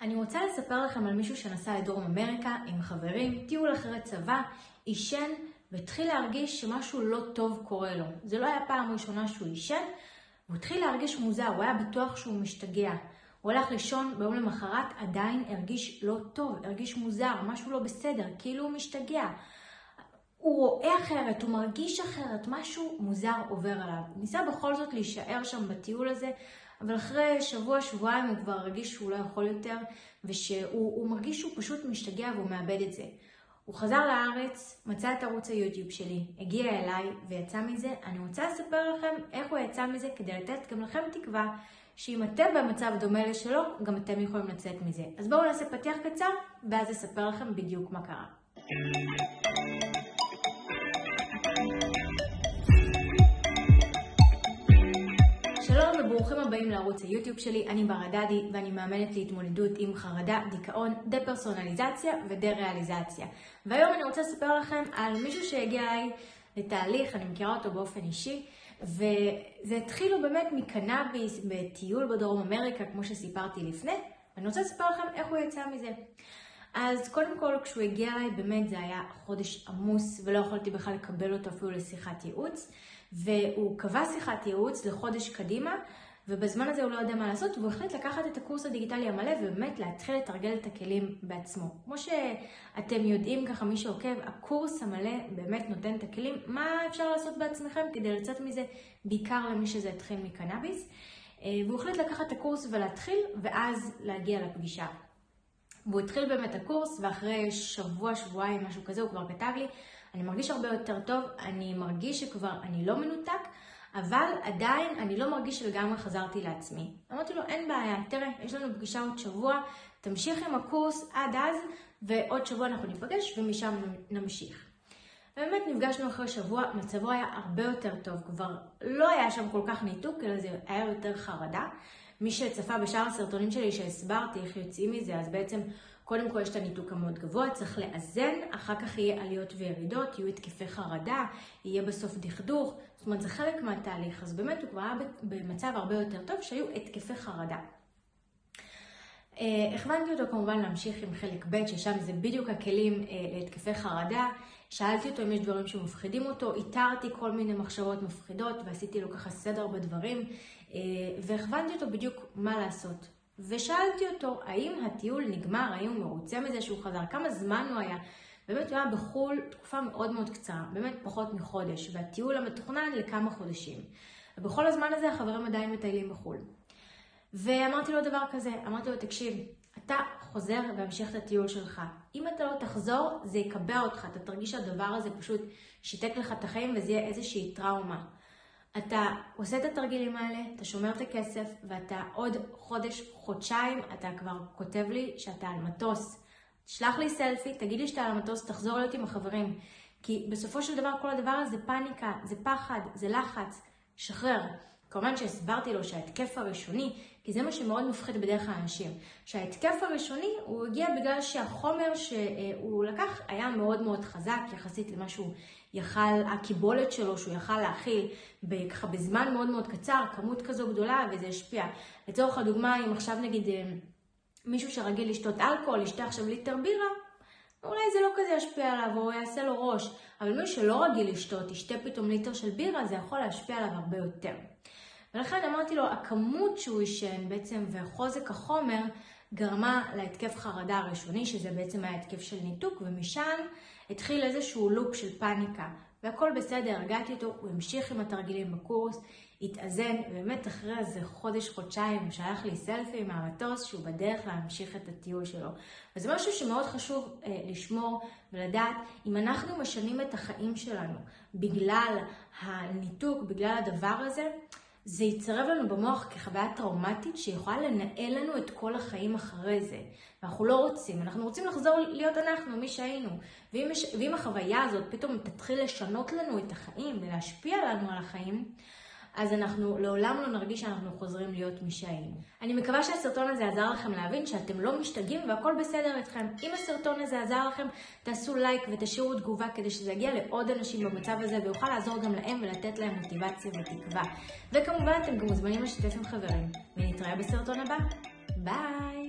אני רוצה לספר לכם על מישהו שנסע לדרום אמריקה עם חברים, טיול אחרי צבא, עישן והתחיל להרגיש שמשהו לא טוב קורה לו. זה לא היה פעם ראשונה שהוא עישן, הוא התחיל להרגיש מוזר, הוא היה בטוח שהוא משתגע. הוא הלך לישון, ביום למחרת עדיין הרגיש לא טוב, הרגיש מוזר, משהו לא בסדר, כאילו הוא משתגע. הוא רואה אחרת, הוא מרגיש אחרת, משהו מוזר עובר עליו. הוא ניסה בכל זאת להישאר שם בטיול הזה, אבל אחרי שבוע-שבועיים הוא כבר הרגיש שהוא לא יכול יותר, ושהוא מרגיש שהוא פשוט משתגע והוא מאבד את זה. הוא חזר לארץ, מצא את ערוץ היוטיוב שלי, הגיע אליי ויצא מזה. אני רוצה לספר לכם איך הוא יצא מזה כדי לתת גם לכם תקווה, שאם אתם במצב דומה לשלו, גם אתם יכולים לצאת מזה. אז בואו נעשה פתיח קצר, ואז אספר לכם בדיוק מה קרה. שלום וברוכים הבאים לערוץ היוטיוב שלי, אני ברדדי ואני מאמנת להתמודדות עם חרדה, דיכאון, דפרסונליזציה ודה-ריאליזציה. והיום אני רוצה לספר לכם על מישהו שהגיע אליי לתהליך, אני מכירה אותו באופן אישי, וזה התחילו באמת מקנאביס בטיול בדרום אמריקה, כמו שסיפרתי לפני, ואני רוצה לספר לכם איך הוא יצא מזה. אז קודם כל, כשהוא הגיע אליי, באמת זה היה חודש עמוס, ולא יכולתי בכלל לקבל אותו אפילו לשיחת ייעוץ, והוא קבע שיחת ייעוץ לחודש קדימה, ובזמן הזה הוא לא יודע מה לעשות, והוא החליט לקחת את הקורס הדיגיטלי המלא, ובאמת להתחיל לתרגל את הכלים בעצמו. כמו שאתם יודעים, ככה מי שעוקב, הקורס המלא באמת נותן את הכלים, מה אפשר לעשות בעצמכם כדי לצאת מזה, בעיקר למי שזה התחיל מקנאביס. והוא החליט לקחת את הקורס ולהתחיל, ואז להגיע לפגישה. והוא התחיל באמת הקורס, ואחרי שבוע-שבועיים, משהו כזה, הוא כבר כתב לי, אני מרגיש הרבה יותר טוב, אני מרגיש שכבר אני לא מנותק, אבל עדיין אני לא מרגיש שלגמרי חזרתי לעצמי. אמרתי לו, אין בעיה, תראה, יש לנו פגישה עוד שבוע, תמשיך עם הקורס עד אז, ועוד שבוע אנחנו ניפגש ומשם נמשיך. באמת נפגשנו אחרי שבוע, מצבו היה הרבה יותר טוב, כבר לא היה שם כל כך ניתוק, אלא זה היה יותר חרדה. מי שצפה בשאר הסרטונים שלי שהסברתי איך יוצאים מזה, אז בעצם קודם כל יש את הניתוק המאוד גבוה, צריך לאזן, אחר כך יהיה עליות וירידות, יהיו התקפי חרדה, יהיה בסוף דכדוך, זאת אומרת זה חלק מהתהליך, אז באמת הוא כבר היה במצב הרבה יותר טוב שהיו התקפי חרדה. הכוונתי אותו כמובן להמשיך עם חלק ב' ששם זה בדיוק הכלים להתקפי חרדה, שאלתי אותו אם יש דברים שמפחידים אותו, איתרתי כל מיני מחשבות מפחידות ועשיתי לו ככה סדר בדברים, והכוונתי אותו בדיוק מה לעשות. ושאלתי אותו האם הטיול נגמר, האם הוא מרוצה מזה שהוא חזר, כמה זמן הוא היה. באמת הוא היה בחול תקופה מאוד מאוד קצרה, באמת פחות מחודש, והטיול המתוכנן לכמה חודשים. ובכל הזמן הזה החברים עדיין מטיילים בחול. ואמרתי לו דבר כזה, אמרתי לו, תקשיב, אתה חוזר והמשיך את הטיול שלך. אם אתה לא תחזור, זה יקבע אותך, אתה תרגיש שהדבר הזה פשוט שיתק לך את החיים וזה יהיה איזושהי טראומה. אתה עושה את התרגילים האלה, אתה שומר את הכסף, ואתה עוד חודש, חודשיים, אתה כבר כותב לי שאתה על מטוס. תשלח לי סלפי, תגיד לי שאתה על המטוס, תחזור להיות עם החברים. כי בסופו של דבר, כל הדבר הזה פאניקה, זה פחד, זה לחץ, שחרר. כמובן שהסברתי לו שההתקף הראשוני, כי זה מה שמאוד מפחיד בדרך כלל אנשים, שההתקף הראשוני הוא הגיע בגלל שהחומר שהוא לקח היה מאוד מאוד חזק, יחסית למה שהוא יכל, הקיבולת שלו שהוא יכל להכיל ככה בזמן מאוד מאוד קצר, כמות כזו גדולה, וזה השפיע. לצורך הדוגמה, אם עכשיו נגיד מישהו שרגיל לשתות אלכוהול, ישתה עכשיו ליטר בירה, אולי זה לא כזה ישפיע עליו, או יעשה לו ראש, אבל מי שלא רגיל לשתות, ישתה פתאום ליטר של בירה, זה יכול להשפיע עליו הרבה יותר. ולכן אמרתי לו, הכמות שהוא ישן בעצם וחוזק החומר גרמה להתקף חרדה הראשוני, שזה בעצם היה התקף של ניתוק, ומשם התחיל איזשהו לופ של פאניקה. והכל בסדר, הרגעתי אותו, הוא המשיך עם התרגילים בקורס, התאזן, ובאמת אחרי איזה חודש-חודשיים הוא שלח לי סלפי מהמטוס שהוא בדרך להמשיך את הטיול שלו. וזה משהו שמאוד חשוב לשמור ולדעת, אם אנחנו משנים את החיים שלנו בגלל הניתוק, בגלל הדבר הזה, זה יצרב לנו במוח כחוויה טראומטית שיכולה לנהל לנו את כל החיים זה. ואנחנו לא רוצים, אנחנו רוצים לחזור להיות אנחנו, מי שהיינו. ואם החוויה הזאת פתאום תתחיל לשנות לנו את החיים ולהשפיע לנו על החיים, אז אנחנו לעולם לא נרגיש שאנחנו חוזרים להיות מי שהיינו. אני מקווה שהסרטון הזה עזר לכם להבין שאתם לא משתגעים והכל בסדר איתכם. אם הסרטון הזה עזר לכם, תעשו לייק ותשאירו תגובה כדי שזה יגיע לעוד אנשים במצב הזה ויוכל לעזור גם להם ולתת להם מוטיבציה ותקווה. וכמובן אתם גם מוזמנים לשתף עם חברים. ונתראה בסרטון הבא. ביי!